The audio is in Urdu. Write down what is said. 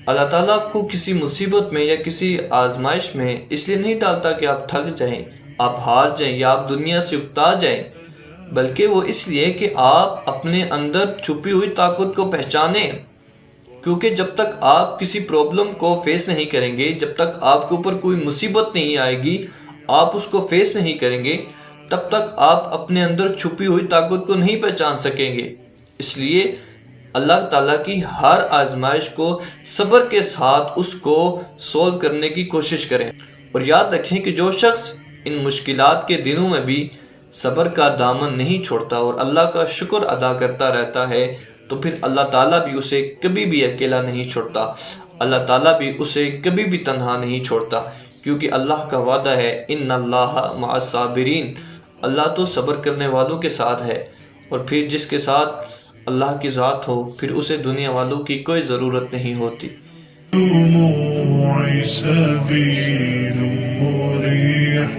اللہ تعالیٰ آپ کو کسی مصیبت میں یا کسی آزمائش میں اس لیے نہیں ڈالتا کہ آپ تھک جائیں، آپ ہار جائیں یا آپ دنیا سے اکتا جائیں، بلکہ وہ اس لیے کہ آپ اپنے اندر چھپی ہوئی طاقت کو پہچانیں۔ کیونکہ جب تک آپ کسی پرابلم کو فیس نہیں کریں گے، جب تک آپ کے اوپر کوئی مصیبت نہیں آئے گی، آپ اس کو فیس نہیں کریں گے، تب تک آپ اپنے اندر چھپی ہوئی طاقت کو نہیں پہچان سکیں گے۔ اس لیے اللہ تعالیٰ کی ہر آزمائش کو صبر کے ساتھ اس کو سولو کرنے کی کوشش کریں، اور یاد رکھیں کہ جو شخص ان مشکلات کے دنوں میں بھی صبر کا دامن نہیں چھوڑتا اور اللہ کا شکر ادا کرتا رہتا ہے، تو پھر اللہ تعالیٰ بھی اسے کبھی بھی اکیلا نہیں چھوڑتا، اللہ تعالیٰ بھی اسے کبھی بھی تنہا نہیں چھوڑتا، کیونکہ اللہ کا وعدہ ہے ان اللہ مع الصابرین، اللہ تو صبر کرنے والوں کے ساتھ ہے۔ اور پھر جس کے ساتھ اللہ کی ذات ہو، پھر اسے دنیا والوں کی کوئی ضرورت نہیں ہوتی۔ دموعي سبيل مريح